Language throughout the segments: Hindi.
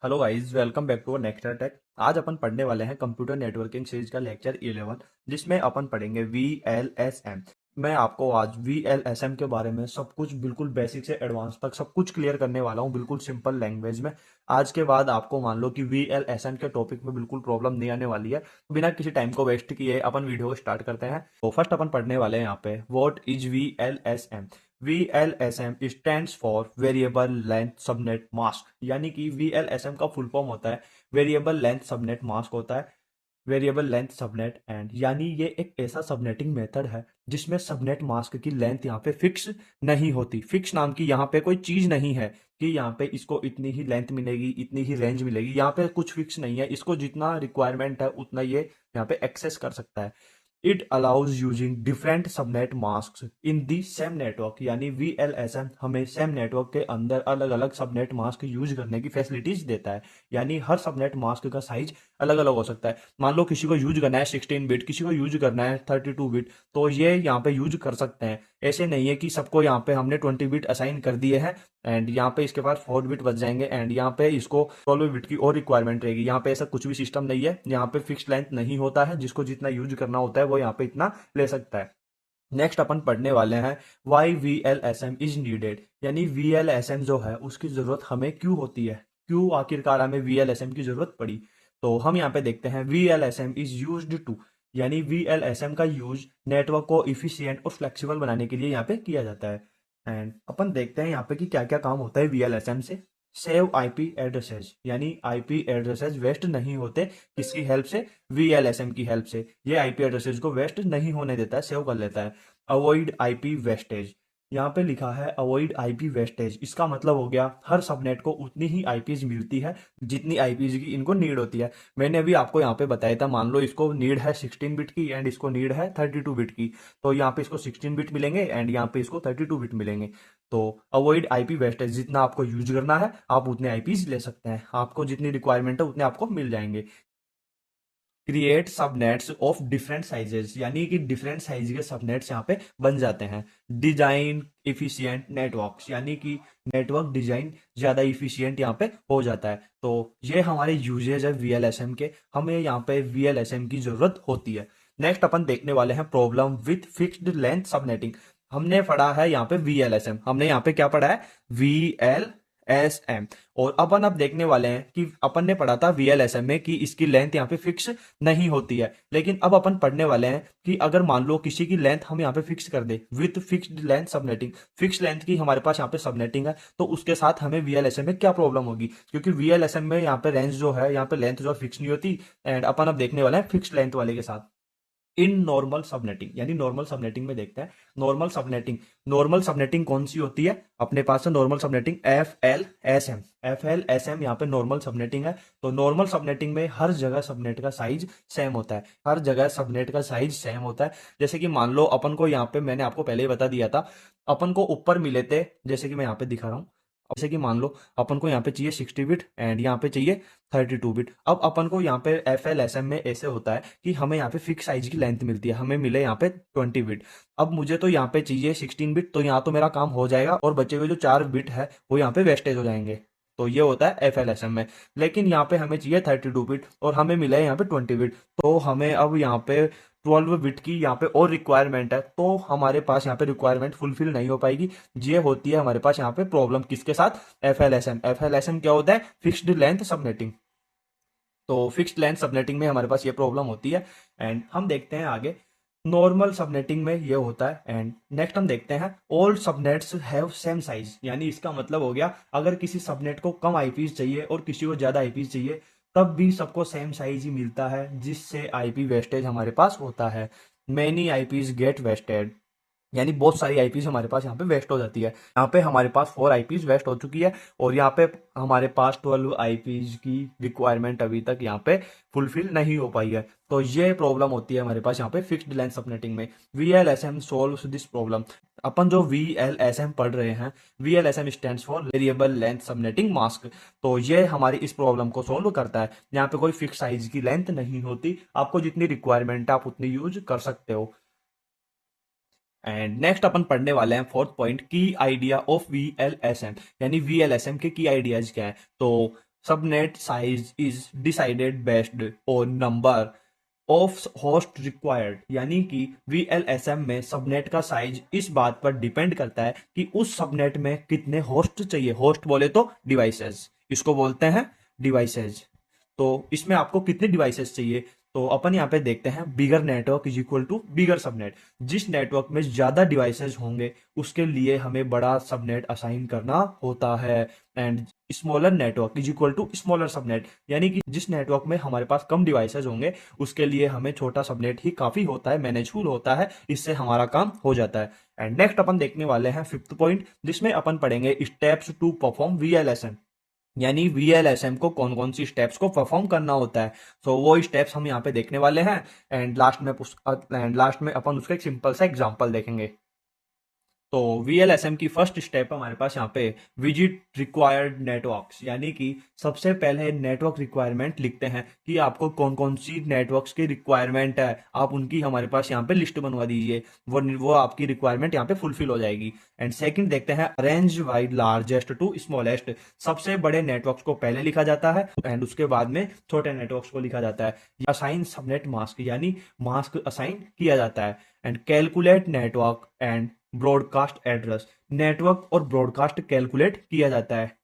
Hello guys, welcome back to Next Tech. आज अपन पढ़ने वाले हैं कंप्यूटर नेटवर्किंग सीरीज का लेक्चर 11, जिसमें अपन पढ़ेंगे VLSM। मैं आपको आज VLSM के बारे में सब कुछ बिल्कुल बेसिक से एडवांस तक सब कुछ क्लियर करने वाला हूँ, बिल्कुल सिंपल लैंग्वेज में। आज के बाद आपको मान लो कि VLSM के टॉपिक में बिल्कुल प्रॉब्लम नहीं आने वाली है। बिना किसी टाइम को वेस्ट किए अपन वीडियो को स्टार्ट करते हैं। तो फर्स्ट अपन पढ़ने वाले हैं यहाँ पे what is VLSM। VLSM stands for variable length subnet mask, यानी कि VLSM का फुल फॉर्म होता है वेरिएबल लेंथ सबनेट मास्क होता है। वेरिएबल लेंथ सबनेट एंड यानी ये एक ऐसा सबनेटिंग मेथड है जिसमें सबनेट मास्क की लेंथ यहाँ पे फिक्स नहीं होती। फिक्स नाम की यहाँ पे कोई चीज नहीं है कि यहाँ पे इसको इतनी ही लेंथ मिलेगी, इतनी ही रेंज मिलेगी। यहाँ पे कुछ फिक्स नहीं है, इसको जितना रिक्वायरमेंट है उतना ये यहाँ पे एक्सेस कर सकता है। It allows using different subnet mask in the same network, यानी VLSM हमें सेम नेटवर्क के अंदर अलग अलग सबनेट मास्क यूज करने की फैसिलिटीज देता है। यानी हर सबनेट मास्क का साइज अलग अलग हो सकता है। मान लो किसी को यूज करना है 16 बिट, किसी को यूज करना है 32 बिट, तो ये यहाँ पे यूज कर सकते हैं। ऐसे नहीं है कि सबको यहाँ पे हमने 20 बिट असाइन कर दिए हैं एंड यहाँ पे इसके बाद 4 बिट बच जाएंगे एंड यहाँ पे इसको 12 बिट की और रिक्वायरमेंट रहेगी। यहाँ पे ऐसा कुछ भी सिस्टम नहीं है। यहाँ पे फिक्स लेंथ नहीं होता है, जिसको जितना यूज करना होता है वो यहाँ पे इतना ले सकता है। नेक्स्ट अपन पढ़ने वाले हैं वाई VLSM इज नीडेड, यानी VLSM जो है उसकी जरूरत हमें क्यों होती है, क्यों आखिरकार हमें VLSM की जरूरत पड़ी। तो हम यहाँ पे देखते हैं VLSM इज यूज्ड टू, यानी VLSM का यूज नेटवर्क को इफिशियंट और फ्लेक्सिबल बनाने के लिए यहाँ पे किया जाता है। एंड अपन देखते हैं यहाँ पे कि क्या क्या काम होता है VLSM से। सेव IP एड्रेसेस, यानी IP एड्रेसेस वेस्ट नहीं होते किसकी हेल्प से, VLSM की हेल्प से। ये IP एड्रेसेस को वेस्ट नहीं होने देता है, सेव कर लेता है। अवॉइड IP वेस्टेज, यहाँ पे लिखा है अवॉइड IP वेस्टेज, इसका मतलब हो गया हर सबनेट को उतनी ही IPs मिलती है जितनी IPs की इनको नीड होती है। मैंने अभी आपको यहाँ पे बताया था, मान लो इसको नीड है 16 बिट की एंड इसको नीड है 32 बिट की, तो यहाँ पे इसको 16 बिट मिलेंगे एंड यहाँ पे इसको 32 बिट मिलेंगे। तो अवॉइड IP वेस्टेज, जितना आपको यूज करना है आप उतने IPs ले सकते हैं, आपको जितनी रिक्वायरमेंट है उतने आपको मिल जाएंगे। Create subnets of different sizes, यानी कि डिफरेंट साइज के सबनेट्स यहाँ पे बन जाते हैं। डिजाइन इफिशियंट नेटवर्क्स, यानी कि नेटवर्क डिजाइन ज्यादा इफिशियंट यहाँ पे हो जाता है। तो ये हमारे यूजेज है VLSM के, हमें यहाँ पे VLSM की जरूरत होती है। नेक्स्ट अपन देखने वाले हैं problem with fixed length subnetting. हमने पढ़ा है यहाँ पे VLSM, हमने यहाँ पे क्या पढ़ा है, VLSM। और अपन अब देखने वाले हैं कि अपन ने पढ़ा था VLSM में कि इसकी लेंथ यहाँ पे फिक्स नहीं होती है, लेकिन अब अपन पढ़ने वाले हैं कि अगर मान लो किसी की लेंथ हम यहाँ पे फिक्स कर दे with fixed length subnetting, fix length की हमारे पास यहाँ पे सबनेटिंग है, तो उसके साथ हमें VLSM में क्या प्रॉब्लम होगी। क्योंकि VLSM में यहाँ पे रेंज जो है, यहाँ पे लेंथ जो फिक्स नहीं होती एंड अपन अब देखने वाले हैं फिक्स लेंथ वाले के साथ। इन नॉर्मल सबनेटिंग, यानी नॉर्मल सबनेटिंग में देखते हैं नॉर्मल सबनेटिंग कौन सी होती है। अपने पास है नॉर्मल सबनेटिंग FLSM यहाँ पे नॉर्मल सबनेटिंग है। तो नॉर्मल सबनेटिंग में हर जगह सबनेट का साइज सेम होता है, हर जगह सबनेट का साइज सेम होता है। जैसे कि मान लो अपन को यहाँ पे मैंने आपको पहले ही बता दिया था, अपन को ऊपर मिले थे, जैसे कि मैं यहाँ पे दिखा रहा हूँ। जैसे कि मान लो अपन को यहाँ पे चाहिए 60 बिट एंड यहाँ पे चाहिए 32 बिट। अब अपन को यहाँ पे FLSM में ऐसे होता है कि हमें यहाँ पे फिक्स साइज की लेंथ मिलती है, हमें मिले यहाँ पे 20 बिट। अब मुझे तो यहाँ पे चाहिए 16 बिट, तो यहाँ तो मेरा काम हो जाएगा और बचे हुए जो 4 बिट है वो यहाँ पे वेस्टेज हो जाएंगे। तो ये होता है FLSM में। लेकिन यहाँ पे हमें चाहिए 32 बिट और हमें मिला है यहाँ पे 20 बिट, तो हमें अब यहाँ पे 12 बिट की यहाँ पे और रिक्वायरमेंट है, तो हमारे पास यहाँ पे रिक्वायरमेंट फुलफिल नहीं हो पाएगी। ये होती है हमारे पास यहाँ पे प्रॉब्लम किसके साथ, FLSM क्या होता है, फिक्स्ड लेंथ सबनेटिंग। तो फिक्स्ड लेंथ सबनेटिंग में हमारे पास ये प्रॉब्लम होती है। एंड हम देखते हैं आगे नॉर्मल सबनेटिंग में ये होता है। एंड नेक्स्ट हम देखते हैं all subnets have same size, यानी इसका मतलब हो गया अगर किसी सबनेट को कम IPs चाहिए और किसी को ज्यादा IPs चाहिए, तब भी सबको सेम साइज ही मिलता है, जिससे IP वेस्टेज हमारे पास होता है। मेनी IPs गेट वेस्टेड, यानी बहुत सारी IPs हमारे पास यहाँ पे वेस्ट हो जाती है। यहाँ पे हमारे पास 4 IPs वेस्ट हो चुकी है और यहाँ पे हमारे पास 12 IPs की रिक्वायरमेंट अभी तक यहाँ पे फुलफिल नहीं हो पाई है। तो ये प्रॉब्लम होती है हमारे पास यहाँ पे फिक्स्ड लेंथ सबनेटिंग में। VLSM solves this problem. अपन जो VLSM पढ़ रहे हैं, VLSM stands for variable length subnetting mask. तो ये हमारी इस प्रॉब्लम को सॉल्व करता है। यहाँ पे कोई फिक्स साइज की लेंथ नहीं होती, आपको जितनी रिक्वायरमेंट है आप उतनी यूज कर सकते हो। एंड नेक्स्ट अपन पढ़ने वाले हैं फोर्थ पॉइंट, की आइडिया ऑफ VLSM, यानी VLSM के की आइडियाज क्या है। तो subnet size is decided based on number of host required, यानी कि वीएलएसएम में सबनेट का साइज इस बात पर डिपेंड करता है कि उस सबनेट में कितने होस्ट चाहिए। होस्ट बोले तो डिवाइसेस, इसको बोलते हैं डिवाइसेज। तो इसमें आपको कितने डिवाइसेस चाहिए, तो अपन यहाँ पे देखते हैं bigger network is equal to bigger subnet. जिस नेटवर्क में ज्यादा डिवाइसेस होंगे उसके लिए हमें बड़ा सबनेट असाइन करना होता है। And smaller network is equal to smaller subnet, यानी कि जिस नेटवर्क में हमारे पास कम डिवाइसेस होंगे उसके लिए हमें छोटा सबनेट ही काफी होता है, मैनेजफुल होता है, इससे हमारा काम हो जाता है। एंड नेक्स्ट अपन देखने वाले हैं फिफ्थ पॉइंट, जिसमें अपन पढ़ेंगे स्टेप्स टू परफॉर्म वीएलएसएम, यानी वीएलएसएम को कौन कौन सी स्टेप्स को परफॉर्म करना होता है। सो वो स्टेप्स हम यहाँ पे देखने वाले हैं। एंड लास्ट में अपन उसका एक सिंपल सा एग्जांपल देखेंगे। तो वीएलएसएम की फर्स्ट स्टेप हमारे पास यहाँ पे विजिट रिक्वायर्ड नेटवर्क्स, यानी कि सबसे पहले नेटवर्क रिक्वायरमेंट लिखते हैं कि आपको कौन कौन सी नेटवर्क्स की रिक्वायरमेंट है, आप उनकी हमारे पास यहाँ पे लिस्ट बनवा दीजिए, वो आपकी रिक्वायरमेंट यहाँ पे फुलफिल हो जाएगी। एंड सेकंड देखते हैं arrange by largest to smallest, सबसे बड़े नेटवर्क्स को पहले लिखा जाता है एंड उसके बाद में छोटे नेटवर्क्स को लिखा जाता है। असाइन सबनेट मास्क, यानी मास्क असाइन किया जाता है। And calculate network and broadcast address, network और ब्रॉडकास्ट कैलकुलेट किया जाता है।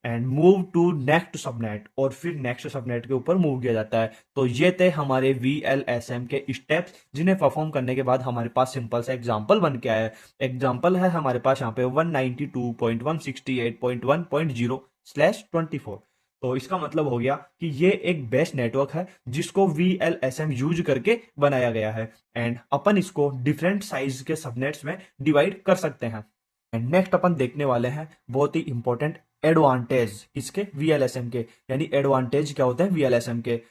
And move to next subnet, और फिर नेक्स्ट सबनेट के ऊपर मूव किया जाता है। तो ये थे हमारे वीएलएसएम के स्टेप्स, जिन्हें परफॉर्म करने के बाद हमारे पास सिंपल सा एग्जांपल बन के आया है। एग्जांपल है हमारे पास यहाँ पे 192.168.1.0/24। तो इसका मतलब हो गया कि ये एक बेस्ट नेटवर्क है जिसको वीएलएसएम यूज करके बनाया गया है। एंड अपन इसको डिफरेंट साइज के सबनेट्स में डिवाइड कर सकते हैं। एंड नेक्स्ट अपन देखने वाले हैं बहुत ही इंपॉर्टेंट एडवांटेज इसके वीएलएसएम के, यानी एडवांटेज क्या होते हैं वीएलएसएम के।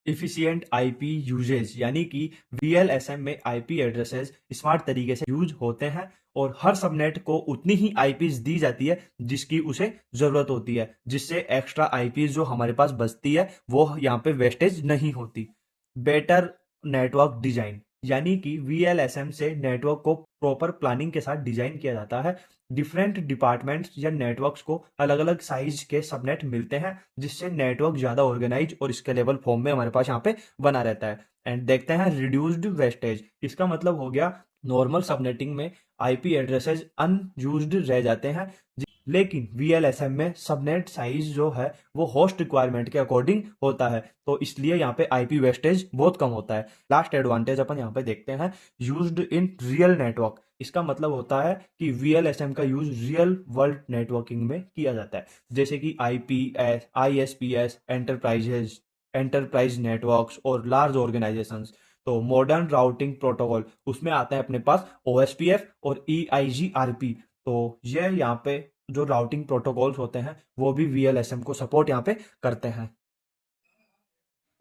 इफिशियंट आईपी यूजेज, यानी कि वीएलएसएम में आईपी एड्रेसेस स्मार्ट तरीके से यूज होते हैं और हर सबनेट को उतनी ही आईपीज दी जाती है जिसकी उसे जरूरत होती है, जिससे एक्स्ट्रा आईपीज जो हमारे पास बचती है वो यहाँ पे वेस्टेज नहीं होती। बेटर नेटवर्क डिजाइन, यानी कि वीएलएसएम से नेटवर्क को प्रॉपर प्लानिंग के साथ डिजाइन किया जाता है। डिफरेंट डिपार्टमेंट्स या नेटवर्क्स को अलग अलग साइज के सबनेट मिलते हैं जिससे नेटवर्क ज्यादा ऑर्गेनाइज और स्केलेबल फॉर्म में हमारे पास यहाँ पे बना रहता है। एंड देखते हैं रिड्यूस्ड वेस्टेज, इसका मतलब हो गया नॉर्मल सबनेटिंग में आईपी एड्रेसेस अनयूज्ड रह जाते हैं, लेकिन वीएलएसएम में सबनेट साइज जो है वो होस्ट रिक्वायरमेंट के अकॉर्डिंग होता है, तो इसलिए यहाँ पे आईपी वेस्टेज बहुत कम होता है। लास्ट एडवांटेज अपन यहाँ पे देखते हैं यूज्ड इन रियल नेटवर्क, इसका मतलब होता है कि वीएलएसएम का यूज रियल वर्ल्ड नेटवर्किंग में किया जाता है, जैसे कि आईपीएस, आईएसपीएस, एंटरप्राइज नेटवर्क्स और लार्ज ऑर्गेनाइजेशंस। तो मॉडर्न राउटिंग प्रोटोकॉल उसमें आता है अपने पास ओएसपीएफ और ईआईजीआरपी। तो ये यहाँ पे जो राउटिंग प्रोटोकॉल्स होते हैं वो भी वीएलएसएम को सपोर्ट यहाँ पे करते हैं।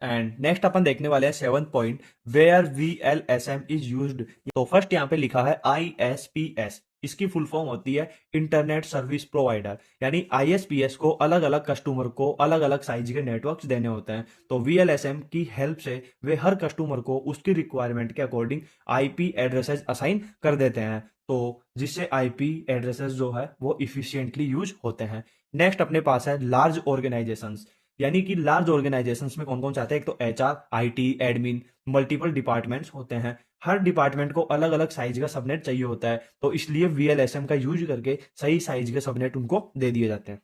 एंड नेक्स्ट अपन देखने वाले हैं seven point where VLSM is used. तो फर्स्ट यहाँ पे लिखा है आईएसपीएस, इसकी फुल फॉर्म होती है इंटरनेट सर्विस प्रोवाइडर, यानी आईएसपीएस को अलग अलग कस्टमर को अलग अलग साइज के नेटवर्क्स देने होते हैं। तो वीएलएसएम की हेल्प से वे हर कस्टमर को उसकी रिक्वायरमेंट के अकॉर्डिंग आईपी एड्रेसेस असाइन कर देते हैं, तो जिससे आईपी एड्रेसेस जो है वो इफिशियंटली यूज होते हैं। नेक्स्ट अपने पास है लार्ज ऑर्गेनाइजेशंस, यानी कि लार्ज ऑर्गेनाइजेशंस में कौन कौन से आते हैं। एक तो HR, IT, admin, multiple departments होते हैं, हर डिपार्टमेंट को अलग अलग साइज का सबनेट चाहिए होता है, तो इसलिए वीएलएसएम का यूज करके सही साइज के सबनेट उनको दे दिए जाते हैं।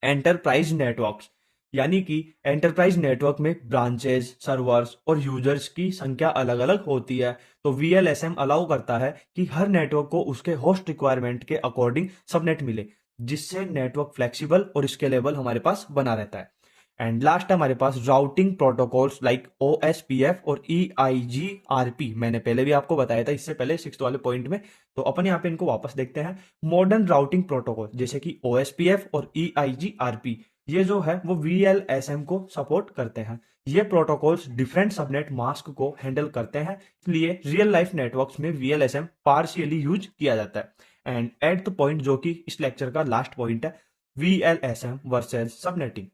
एंटरप्राइज नेटवर्क्स, यानी कि एंटरप्राइज नेटवर्क में ब्रांचेस, सर्वर्स और यूजर्स की संख्या अलग अलग होती है, तो वीएलएसएम अलाउ करता है कि हर नेटवर्क को उसके होस्ट रिक्वायरमेंट के अकॉर्डिंग सबनेट मिले, जिससे नेटवर्क फ्लेक्सिबल और स्केलेबल हमारे पास बना रहता है। एंड लास्ट है हमारे पास राउटिंग प्रोटोकॉल्स लाइक ओएसपीएफ और ईआईजीआरपी, मैंने पहले भी आपको बताया था इससे पहले सिक्स्थ वाले पॉइंट में, तो अपन यहाँ पे इनको वापस देखते हैं। मॉडर्न राउटिंग प्रोटोकॉल जैसे कि ओएसपीएफ और ईआईजीआरपी, ये जो है वो वीएलएसएम को सपोर्ट करते हैं। ये प्रोटोकॉल्स डिफरेंट सबनेट मास्क को हैंडल करते हैं, इसलिए रियल लाइफ नेटवर्क्स में वीएलएसएम पार्शियली यूज किया जाता है। एंड एट द पॉइंट जो कि इस लेक्चर का लास्ट पॉइंट है, VLSM versus subnetting.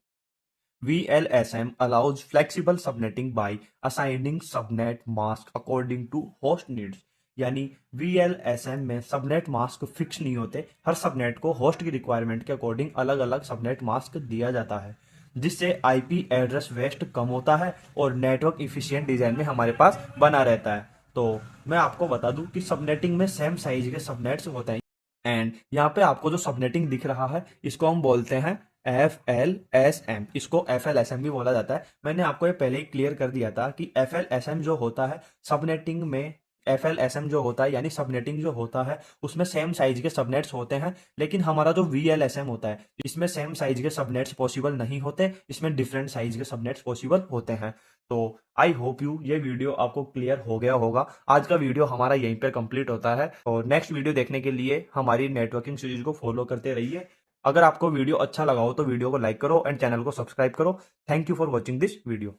VLSM allows flexible subnetting by assigning subnet mask according to host needs, यानी VLSM में सबनेट मास्क फिक्स नहीं होते। हर सबनेट को होस्ट की रिक्वायरमेंट के अकॉर्डिंग अलग अलग सबनेट मास्क दिया जाता है, जिससे IP एड्रेस वेस्ट कम होता है और नेटवर्क इफिशिएंट डिजाइन में हमारे पास बना रहता है। तो मैं आपको बता दूं कि सबनेटिंग में सेम साइज के सबनेट्स होते हैं। एंड यहाँ पे आपको जो सबनेटिंग दिख रहा है इसको हम बोलते हैं FLSM। इसको FLSM भी बोला जाता है। मैंने आपको ये पहले ही क्लियर कर दिया था कि FLSM जो होता है सबनेटिंग में, FLSM जो होता है यानी सबनेटिंग जो होता है उसमें सेम साइज के सबनेट्स होते हैं। लेकिन हमारा जो VLSM होता है इसमें सेम साइज के सबनेट्स पॉसिबल नहीं होते, इसमें डिफरेंट साइज के सबनेट्स पॉसिबल होते हैं। तो आई होप यू ये वीडियो आपको क्लियर हो गया होगा। आज का वीडियो हमारा यहीं पर कंप्लीट होता है और नेक्स्ट वीडियो देखने के लिए हमारी नेटवर्किंग सीरीज को फॉलो करते रहिए। अगर आपको वीडियो अच्छा लगा हो तो वीडियो को लाइक करो एंड चैनल को सब्सक्राइब करो। Thank you for watching this video.